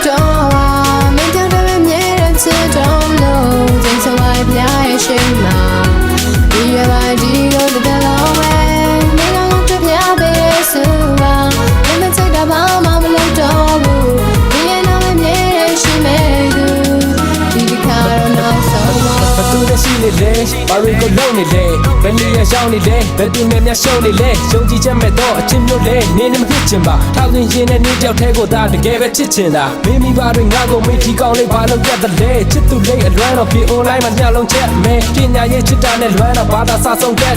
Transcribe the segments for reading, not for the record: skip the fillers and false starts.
တော့မင်းကြောင့်တည်းမြဲတဲ့ချစ်တော်လို့စိတ်ဆိုပါပြရဲ့ရှိမှာဒီရပါဒီလိုတလုံးပဲမင်းကတော့ကြပြပေးစုပါမင်းမစိတ်တော့ဘာမှမလုပ်တော့ဘူးဒီရတော့မြဲတဲ့ရှိမဲ့သူဒီတစ်ခါတော့နောက်ဆုံးဘသူနဲ့ရှိနေလေဘာတွေကိုလုံးနေလဲဘယ်နေရာရောက်နေလဲဘယ်သူနဲ့များရှုံးနေလဲယုံကြည်ချက်မဲ့တော့အချင်းမျိုးလဲနေနဲ့မဖြစ်ချင်ပါထောက်သွင်းရင်နဲ့နေတယောက်တည်းကိုသာတကယ်ပဲချစ်ချင်တာမင်းမိဘတွေငါ့ကိုမိထီကောင်းလေးဘာလို့ပြတ်တယ်လဲချစ်သူလေးအလွမ်းတော့ပြေ online မှာညလုံးချက်မဲပညာရေးချစ်တာနဲ့လွမ်းတော့ဘာသာစာဆုံးတဲ့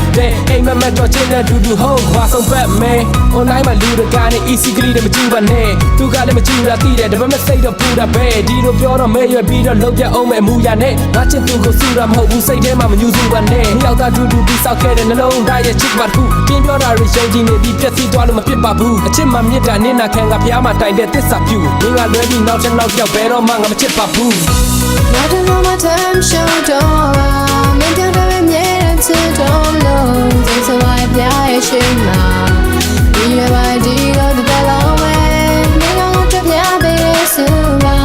အိမ်မက်မက်တော့ချင်းနဲ့ဒူဒူဟုတ်ခွာဆုံးပဲမဲ online မှာလူတကာနဲ့ easy ကလေးတွေမကြည့်ပါနဲ့သူကလည်းမကြည့်တာသိတယ်ဒါပေမဲ့စိတ်တော့ပူတာပဲဒီလိုပြောတော့မဲရွယ်ပြီးတော့လုံးပြအောင်မဲ့အမှုရနဲ့ငါချစ်သူကိုစုတာမဟုတ်ဘူးစိတ်ထဲမှာမညူစုပါနဲ့မြောက်သားဒူဒူပြီးဆောက်ခဲ့တဲ့နှလုံးသားရဲ့ချစ်ပါတခုပြင်းပြောတာတွေယုံကြည်နေပြီးပြည့်စည်သွားလို့မဖြစ်ပါဘူးအချစ်မှမြစ်တာနင်းနာခံကဖျားမှာတိုင်တဲ့သစ္စာပြုမင်းကလွဲပြီးနောက်တစ်နောက်ပြောက်ဘယ်တော့မှငါမချစ်ပါဘူးနောက်တစ်လုံးမထမ်းရှုံးတော့မင်းကြောင့်တည်းမြဲတဲ့ချစ်တော်လို့စိတ်ဆိုပါပြရဲ့ရှိမှာဒီရပါဒီလိုတလုံးပဲမင်းကတော့ကြပြပေးစုပါ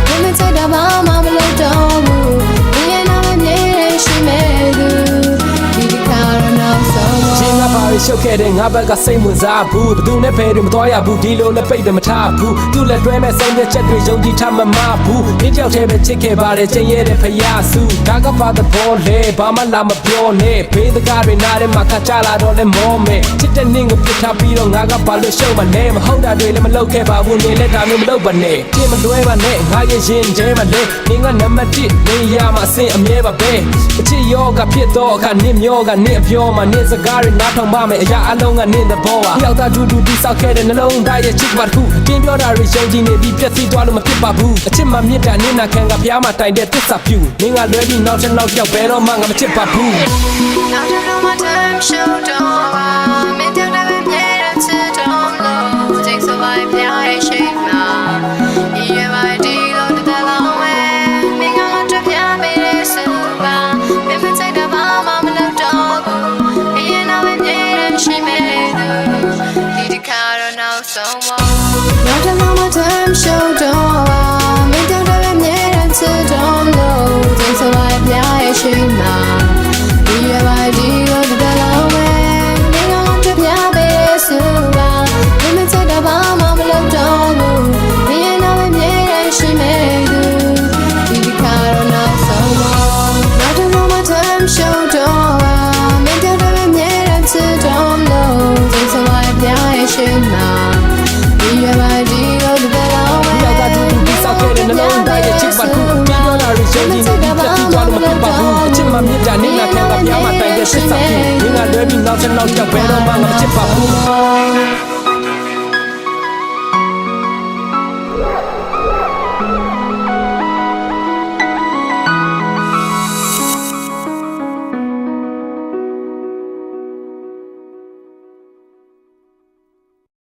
မင်းမစိတ်တော့ဘာမှမလုပ်တော့ဘူးဒီရတော့မြဲတဲ့ရှိမဲ့သူဒီတစ်ခါတော့နောက်ဆုံးချင်းငါပါရရှုပ်ခဲ့တဲ့ငါဘက်ကစိတ်ဝင်စားဘူးဘသူနဲ့ဖဲတွေမတော်ရဘူးဒီလိုလည်းပိတ်တယ်မထားဘူးသူ့လက်တွဲမဲ့ဆုံးတဲ့ချက်တွေယုံကြည်ထားမှမဘူးဒီကြောက်တဲ့ပဲချစ်ခဲ့ပါတယ်ချင်းရဲတဲ့ဖယားစုဒါကပါတဲ့ဘောလေဘာမှလာမပြောနဲ့ဘေးတကားတွေနားထဲမှာခါချလာတော့လဲမောမယ်ချစ်တဲ့နင်းကိုပြစ်ထားပြီးတော့ငါကဘာလို့ရှုံးမလဲမဟုတ်တာတွေလည်းမလုပ်ခဲ့ပါဘူးနေလည်းဒါမျိုးမလုပ်ပါနဲ့ချင်းမလွဲပါနဲ့ငါရဲ့ရင်ထဲမှာလဲနေကနံပါတ်1နေရမှာအဆင်အမြဲပါပဲအချစ်ရောကဖြစ်တော့အခါနင်းမျောကနင်းအပြောမှာနင်းစကားတွေနားထောင်ပါမယ်အရာအလုံးကနင်းတဲ့ဘောပါယောက်သားဒူဒူဒီဆောက်ခဲ့တဲ့နှလုံးသားရဲ့ချစ်ပါတခုပြင်းပြောတာတွေယုံကြည်နေပြီးပြည့်စည်သွားလို့မဖြစ်ပါဘူးအချစ်မှမြစ်တာနင်းနာခံကဖျားမှာတိုင်တဲ့သစ္စာပြုမင်းကလွဲပြီးနောက်တစ်နောက်ပြောက်ဘယ်တော့မှငါမချစ်ပါဘူးနောက်တစ်လုံးမထမ်းရှုံးတော့မင်းကြောင့်တည်းမြဲတဲ့ချစ်တော်လို့စိတ်ဆိုပါပြရဲ့ရှိမှာဒီရပါဒီလိုတလုံးပဲမင်းကတော့ကြပြပေးစုပါမင်းမစိတ်တော့ဘာမှမလုပ်တော့ဘူးဒီရတော့မြဲတဲ့ရှိမဲ့သူဒီတစ်ခါတော့နောက်ဆုံးနောက်တစ်လုံးမထမ်းရှုံးတော့မင်းကြောင့်တည်းမြဲတဲ့ချစ်တော်လို့စိတ်ဆိုပါပြရဲ့ရှိမှာ